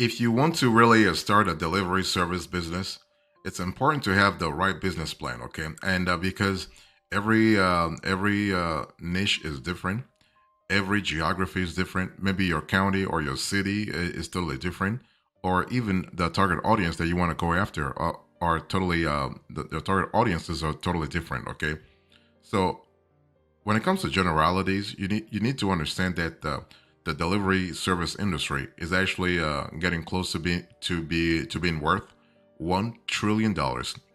If you want to really start a delivery service business, it's important to have the right business plan, okay? And because every niche is different, every geography is different. Maybe your county or your city is totally different, or even the target audience that you want to go after are totally the target audiences are totally different, okay? So when it comes to generalities, you need to understand that the delivery service industry is actually getting close to being worth $1 trillion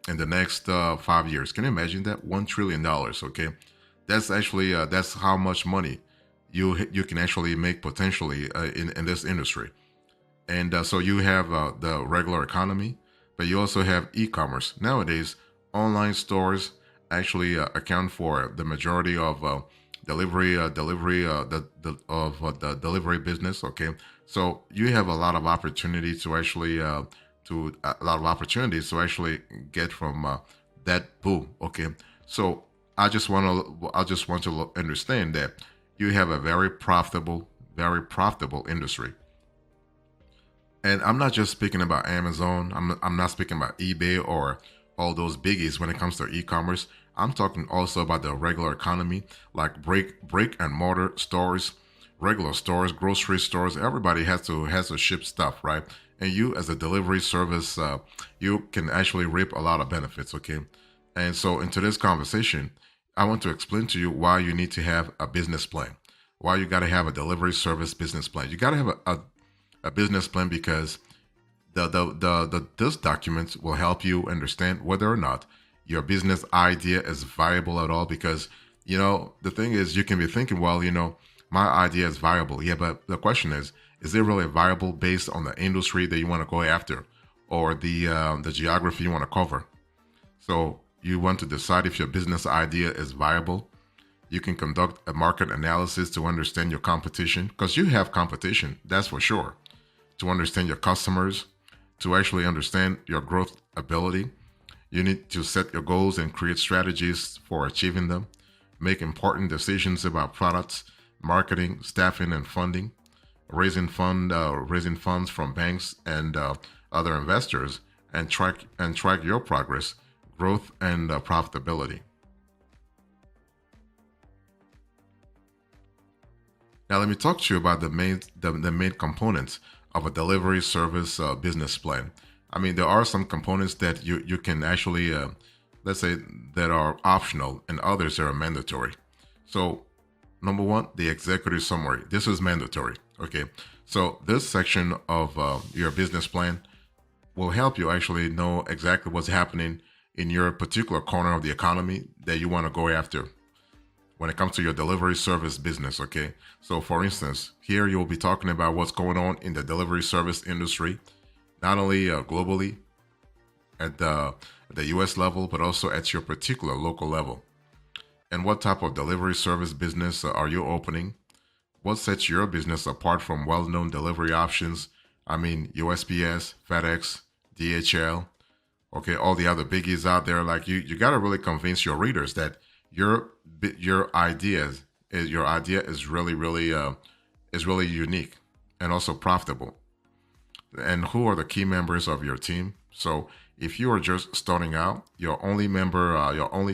in the next 5 years. Can you imagine that? $1 trillion. Okay, that's actually that's how much money you can actually make potentially in this industry. And so you have the regular economy, but you also have e-commerce. Nowadays, online stores actually account for the majority of delivery the delivery business. Okay, so you have a lot of opportunity to actually to a lot of opportunities to actually get from that boom. Okay, so I just want to understand that you have a very profitable industry. And I'm not just speaking about Amazon. I'm not speaking about eBay or all those biggies when it comes to e-commerce. I'm talking also about the regular economy, like brick and mortar stores, regular stores, grocery stores. Everybody has to ship stuff, right? And you, as a delivery service, you can actually reap a lot of benefits. Okay, and so in today's conversation, I want to explain to you why you need to have a business plan, why you got to have a delivery service business plan. You got to have a business plan because this document will help you understand whether or not your business idea is viable at all. Because the thing is, you can be thinking, well, my idea is viable, yeah, but the question is it really viable based on the industry that you want to go after, or the geography you want to cover? So you want to decide if your business idea is viable. You can conduct a market analysis to understand your competition, because you have competition, that's for sure. To understand your customers, to actually understand your growth ability. You need to set your goals and create strategies for achieving them. Make important decisions about products, marketing, staffing, and funding. Raising funds from banks and other investors, and track your progress, growth, and profitability. Now, let me talk to you about the main components of a delivery service business plan. I mean, there are some components that you can actually, let's say, that are optional, and others that are mandatory. So, number one, the executive summary. This is mandatory. Okay. So, this section of your business plan will help you actually know exactly what's happening in your particular corner of the economy that you want to go after when it comes to your delivery service business. Okay, so for instance, here you'll be talking about what's going on in the delivery service industry, not only globally at the US level, but also at your particular local level. And what type of delivery service business are you opening? What sets your business apart from well-known delivery options? I mean, USPS, FedEx, DHL, okay, all the other biggies out there. Like, you got to really convince your readers that your idea is really unique and also profitable. And who are the key members of your team? So if you are just starting out, your only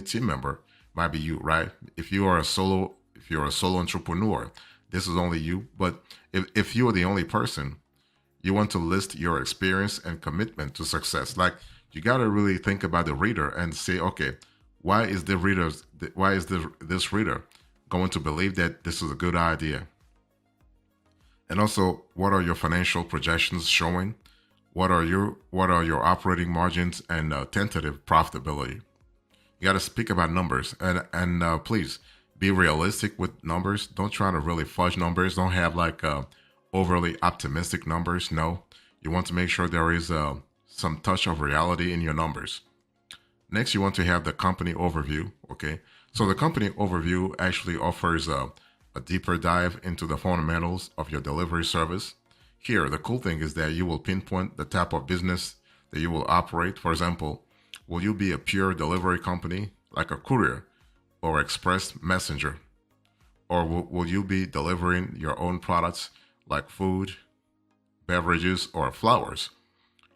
team member might be you, right? If you're a solo entrepreneur, this is only you. But if you are the only person, you want to list your experience and commitment to success. Like, you got to really think about the reader and say, okay, why is this reader going to believe that this is a good idea? And also, what are your financial projections showing? What are your operating margins and tentative profitability? You got to speak about numbers, and please be realistic with numbers. Don't try to really fudge numbers. Don't have like overly optimistic numbers. No, you want to make sure there is some touch of reality in your numbers. Next, you want to have the company overview. Okay, so the company overview actually offers a deeper dive into the fundamentals of your delivery service. Here, the cool thing is that you will pinpoint the type of business that you will operate. For example, will you be a pure delivery company like a courier or express messenger? Or will you be delivering your own products like food, beverages, or flowers.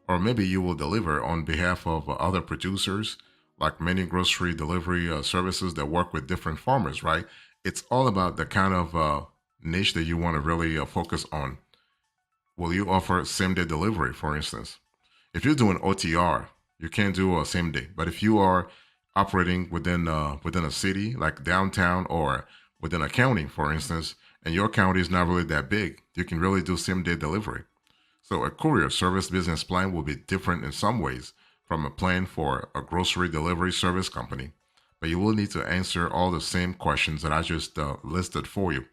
Or maybe you will deliver on behalf of other producers, like many grocery delivery services that work with different farmers, right? It's all about the kind of niche that you want to really focus on. Will you offer same day delivery, for instance? If you're doing OTR, you can't do a same day. But if you are operating within a city like downtown or within a county, for instance, and your county is not really that big, you can really do same day delivery. So a courier service business plan will be different in some ways from a plan for a grocery delivery service company, but you will need to answer all the same questions that I just listed for you.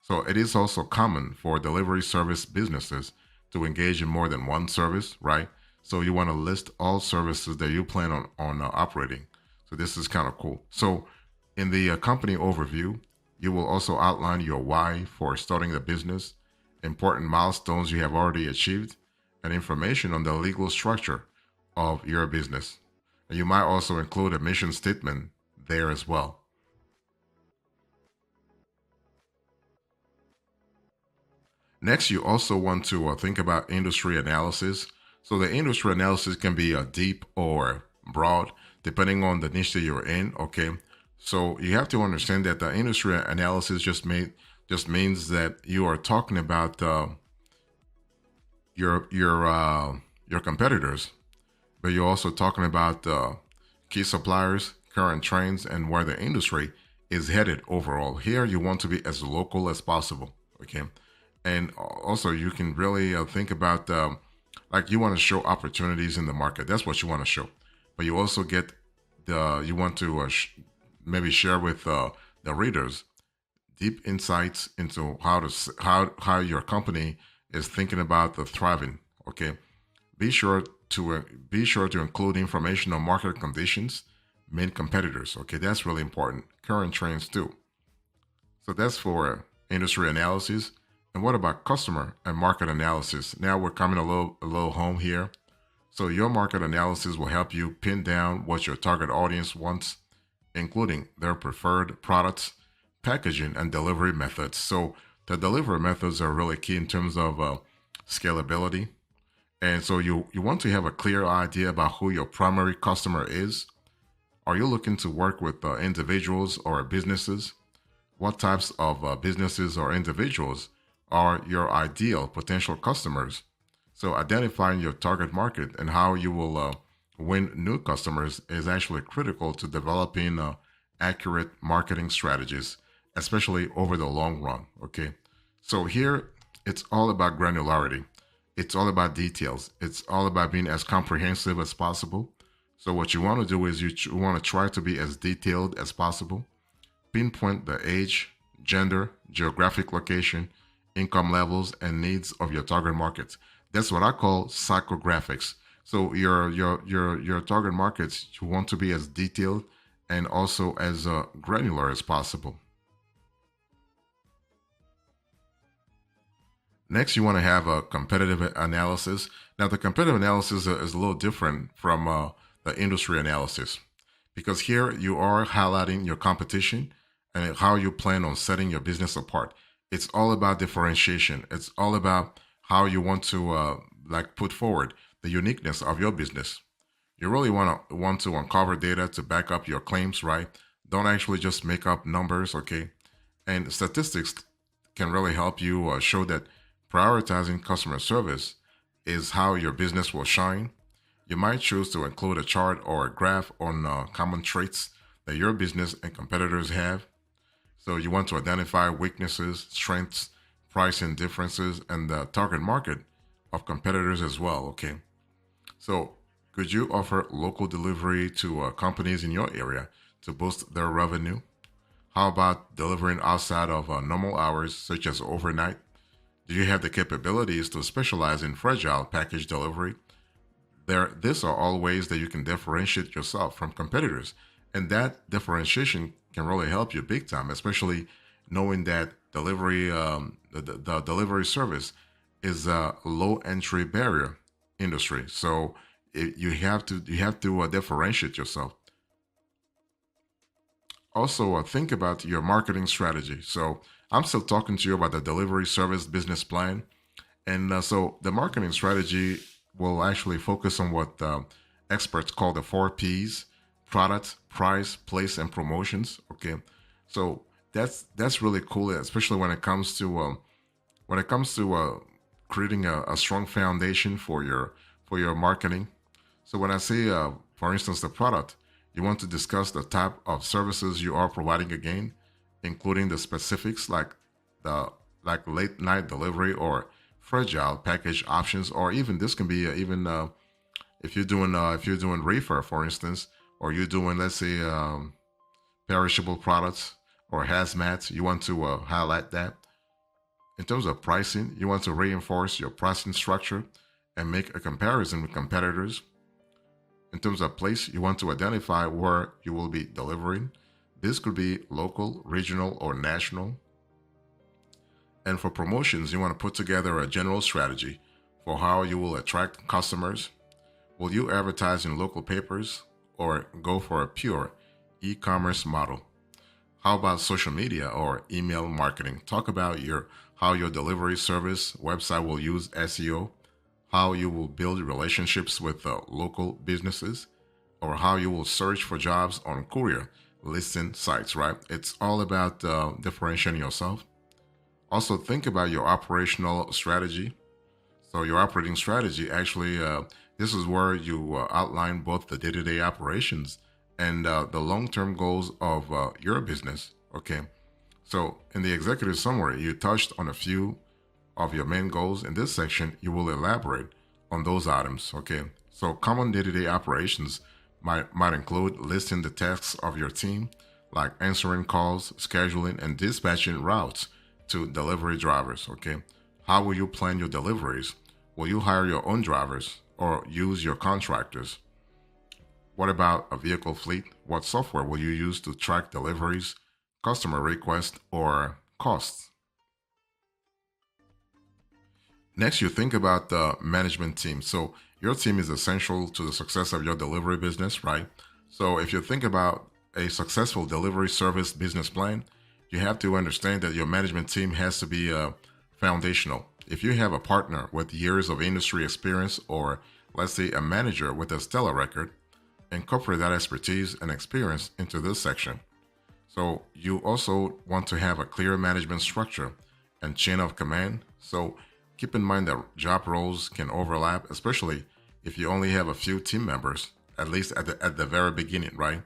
So it is also common for delivery service businesses to engage in more than one service, right? So you want to list all services that you plan on operating. So this is kind of cool. So in the company overview, you will also outline your why for starting the business, important milestones you have already achieved, and information on the legal structure of your business. And you might also include a mission statement there as well. Next, you also want to think about industry analysis. So the industry analysis can be deep or broad, depending on the niche that you're in. Okay, so you have to understand that the industry analysis just means that you are talking about your competitors, but you're also talking about key suppliers, current trends, and where the industry is headed overall. Here, you want to be as local as possible. Okay, and also you can really think about like you want to show opportunities in the market. That's what you want to show, but you also get the you want to maybe share with the readers deep insights into how your company is thinking about the thriving. Okay, be sure be sure to include information on market conditions, main competitors. Okay, that's really important. Current trends too. So that's for industry analysis. And what about customer and market analysis? Now we're coming a little home here. So your market analysis will help you pin down what your target audience wants, including their preferred products, packaging, and delivery methods. So the delivery methods are really key in terms of scalability. And so you want to have a clear idea about who your primary customer is. Are you looking to work with individuals or businesses? What types of businesses or individuals are your ideal potential customers? So identifying your target market and how you will win new customers is actually critical to developing accurate marketing strategies, especially over the long run. Okay. So here it's all about granularity. It's all about details. It's all about being as comprehensive as possible. So what you want to do is you want to try to be as detailed as possible. Pinpoint the age, gender, geographic location, income levels, and needs of your target markets. That's what I call psychographics. So your target markets, you want to be as detailed and also as granular as possible. Next, you want to have a competitive analysis. Now, the competitive analysis is a little different from the industry analysis because here you are highlighting your competition and how you plan on setting your business apart. It's all about differentiation. It's all about how you want to like put forward the uniqueness of your business. You really want to uncover data to back up your claims, right? Don't actually just make up numbers, okay? And statistics can really help you show that prioritizing customer service is how your business will shine. You might choose to include a chart or a graph on common traits that your business and competitors have. So you want to identify weaknesses, strengths, pricing differences, and the target market of competitors as well. Okay. So could you offer local delivery to companies in your area to boost their revenue? How about delivering outside of normal hours, such as overnight? Do you have the capabilities to specialize in fragile package delivery? These are all ways that you can differentiate yourself from competitors. And that differentiation can really help you big time, especially knowing that the delivery service is a low entry barrier industry. So you have to differentiate yourself. Also, think about your marketing strategy. So I'm still talking to you about the delivery service business plan, And so the marketing strategy will actually focus on what experts call the 4 Ps: product, price, place, and promotions. Okay, so that's really cool, especially when it comes to creating a strong foundation for your marketing. So when I say, for instance, the product, you want to discuss the type of services you are providing again, including the specifics the like late night delivery or fragile package options, or even this can be even if you're doing reefer, for instance, or you're doing, let's say, perishable products or hazmat, you want to highlight that. In terms of pricing, you want to reinforce your pricing structure and make a comparison with competitors. In terms of place, you want to identify where you will be delivering. This could be local, regional, or national. And for promotions, you want to put together a general strategy for how you will attract customers. Will you advertise in local papers or go for a pure e commerce model? How about social media or email marketing? Talk about how your delivery service website will use SEO, how you will build relationships with local businesses, or how you will search for jobs on courier listing sites, right? It's all about differentiating yourself. Also, think about your operational strategy. So, your operating strategy actually, this is where you outline both the day to day operations and the long term goals of your business. Okay. So, in the executive summary, you touched on a few of your main goals. In this section, you will elaborate on those items. Okay. So, common day to day operations might include listing the tasks of your team, like answering calls, scheduling, and dispatching routes to delivery drivers. Okay. How will you plan your deliveries? Will you hire your own drivers or use your contractors? What about a vehicle fleet? What software will you use to track deliveries, customer requests, or costs? Next, you think about the management team. So, your team is essential to the success of your delivery business, right? So, if you think about a successful delivery service business plan, you have to understand that your management team has to be foundational. If you have a partner with years of industry experience, or let's say a manager with a stellar record, incorporate that expertise and experience into this section. So you also want to have a clear management structure and chain of command. So keep in mind that job roles can overlap, especially if you only have a few team members, at least at the very beginning, right?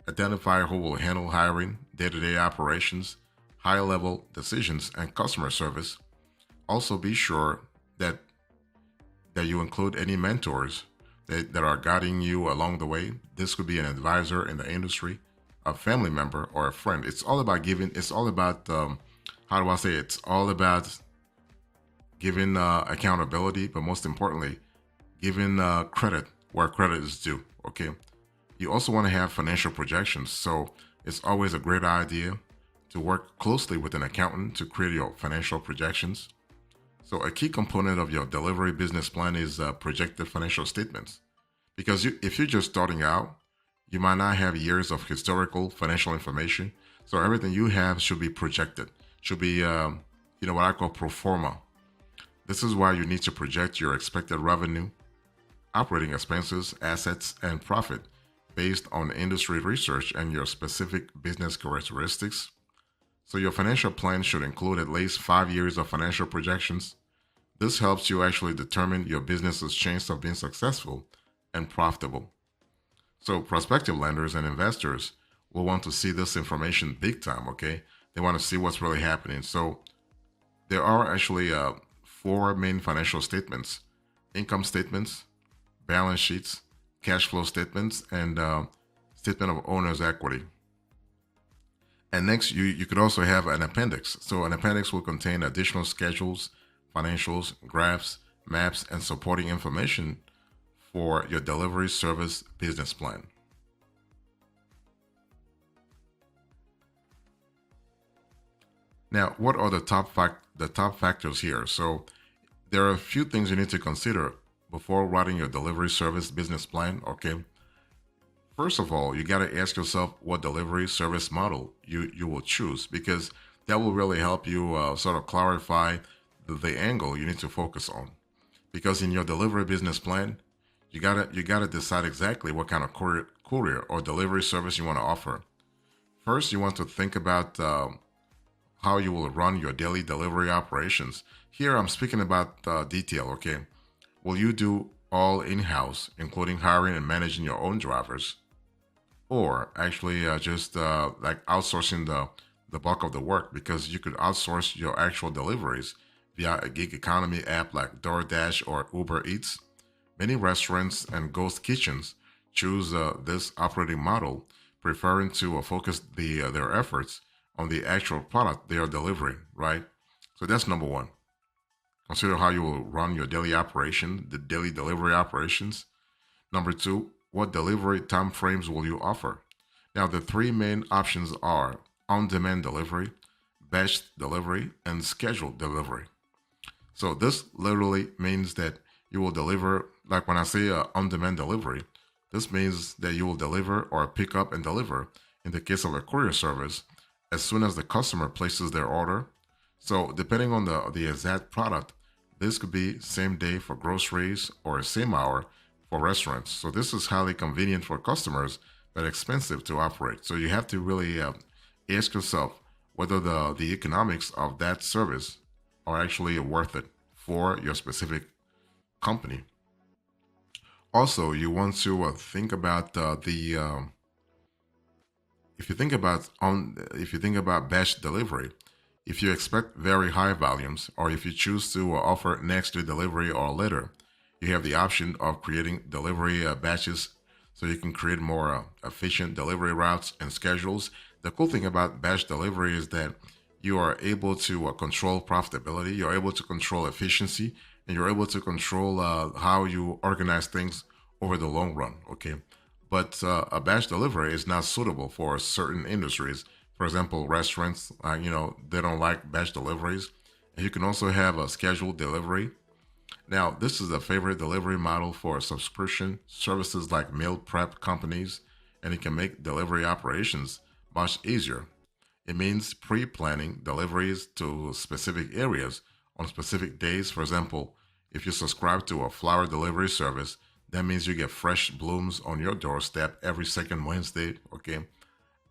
Identify who will handle hiring, day-to-day operations, high-level decisions, and customer service. Also be sure that you include any mentors that are guiding you along the way. This could be an advisor in the industry, a family member, or a friend. It's all about giving. It's all about how do I say? It's all about giving accountability, but most importantly, giving credit where credit is due. Okay. You also want to have financial projections. So it's always a great idea to work closely with an accountant to create your financial projections. So a key component of your delivery business plan is projected financial statements. Because if you're just starting out, you might not have years of historical financial information. So everything you have should be projected, should be, what I call pro forma. This is why you need to project your expected revenue, operating expenses, assets, and profit based on industry research and your specific business characteristics. So your financial plan should include at least 5 years of financial projections. This helps you actually determine your business's chance of being successful and profitable. So prospective lenders and investors will want to see this information big time, okay? They want to see what's really happening. So there are actually 4 main financial statements: income statements, balance sheets, cash flow statements, and statement of owner's equity. And next, you could also have an appendix. So an appendix will contain additional schedules, financials, graphs, maps, and supporting information for your delivery service business plan. Now, what are the top factors here? So there are a few things you need to consider before writing your delivery service business plan. Okay. First of all, you got to ask yourself what delivery service model you will choose, because that will really help you sort of clarify the angle you need to focus on. Because in your delivery business plan, you gotta decide exactly what kind of courier or delivery service you want to offer. First, you want to think about how you will run your daily delivery operations. Here, I'm speaking about detail. Okay, will you do all in-house, including hiring and managing your own drivers, or actually just like outsourcing the bulk of the work? Because you could outsource your actual deliveries via a gig economy app like DoorDash or Uber Eats. Many restaurants and ghost kitchens choose this operating model, preferring to focus their efforts on the actual product they are delivering, right? So that's number one. Consider how you will run your daily operation, the daily delivery operations. Number two, what delivery time frames will you offer? Now, the three main options are on demand delivery, batch delivery, and scheduled delivery. So, this literally means that you will deliver, like when I say on demand delivery, this means that you will deliver or pick up and deliver, in the case of a courier service, as soon as the customer places their order. So, depending on the exact product, this could be same day for groceries or same hour for restaurants. So this is highly convenient for customers, but expensive to operate. So you have to really ask yourself whether the economics of that service are actually worth it for your specific company. Also, you want to think about the if you think about batch delivery, if you expect very high volumes, or if you choose to offer next day delivery or later, you have the option of creating delivery batches, so you can create more efficient delivery routes and schedules. The cool thing about batch delivery is that you are able to control profitability, you're able to control efficiency, and you're able to control how you organize things over the long run. Okay, but a batch delivery is not suitable for certain industries. For example, restaurants, they don't like batch deliveries. And you can also have a scheduled delivery. Now, this is a favorite delivery model for subscription services like meal prep companies, and it can make delivery operations much easier. It means pre planning deliveries to specific areas on specific days. For example, if you subscribe to a flower delivery service, that means you get fresh blooms on your doorstep every second Wednesday, okay?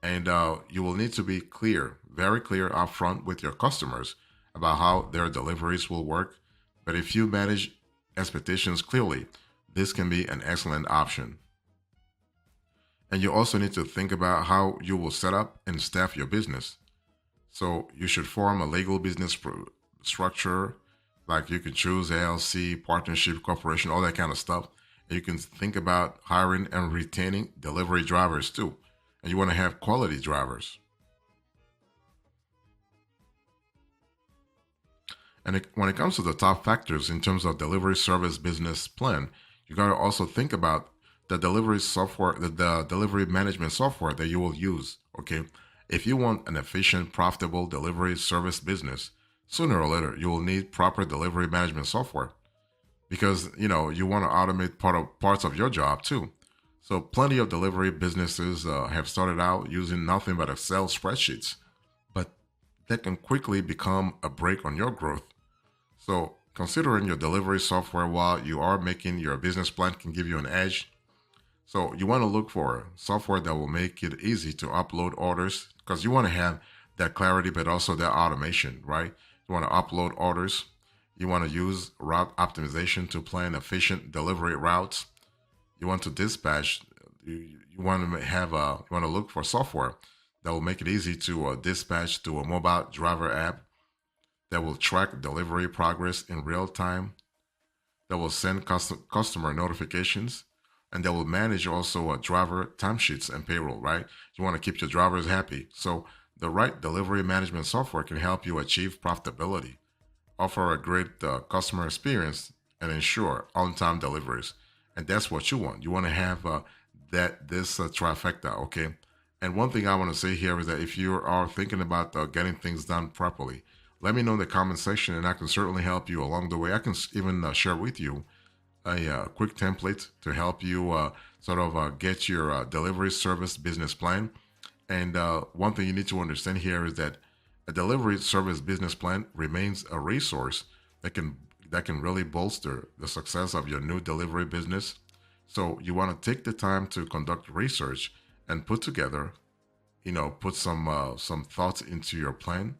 And you will need to be clear, very clear upfront with your customers about how their deliveries will work. But if you manage expectations clearly, this can be an excellent option. And you also need to think about how you will set up and staff your business. So you should form a legal business structure, like you can choose LLC, partnership, corporation, all that kind of stuff. And you can think about hiring and retaining delivery drivers too. And you want to have quality drivers. And when it comes to the top factors in terms of delivery service business plan, you got to also think about the delivery software, the delivery management software that you will use. Okay. If you want an efficient, profitable delivery service business, sooner or later, you will need proper delivery management software, because you want to automate parts of your job too. So plenty of delivery businesses have started out using nothing but Excel spreadsheets, but that can quickly become a brake on your growth. So considering your delivery software while you are making your business plan can give you an edge. So you want to look for software that will make it easy to upload orders, because you want to have that clarity, but also that automation, right? You want to upload orders. You want to use route optimization to plan efficient delivery routes. You want to dispatch. You want to you want to look for software that will make it easy to dispatch to a mobile driver app, that will track delivery progress in real time, that will send customer notifications, and that will manage also driver timesheets and payroll, right? You want to keep your drivers happy. So the right delivery management software can help you achieve profitability, offer a great customer experience, and ensure on-time deliveries. And that's what you want. You want to have this trifecta, okay? And one thing I want to say here is that if you are thinking about getting things done properly, let me know in the comment section, and I can certainly help you along the way. I can even share with you a quick template to help you get your delivery service business plan. And one thing you need to understand here is that a delivery service business plan remains a resource that can that can really bolster the success of your new delivery business. So you want to take the time to conduct research and put together, put some thoughts into your plan.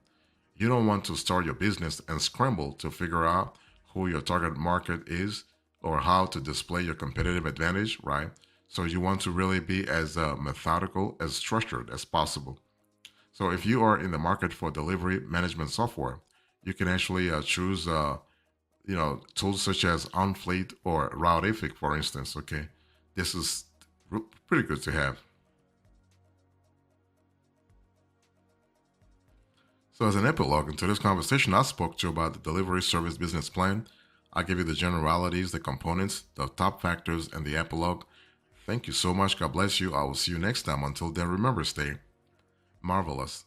You don't want to start your business and scramble to figure out who your target market is or how to display your competitive advantage, right? So you want to really be as methodical, as structured as possible. So if you are in the market for delivery management software, you can actually choose, tools such as OnFleet or Routific, for instance. Okay, this is pretty good to have. So as an epilogue into this conversation, I spoke to you about the delivery service business plan. I gave you the generalities, the components, the top factors, and the epilogue. Thank you so much. God bless you. I will see you next time. Until then, remember, stay marvelous.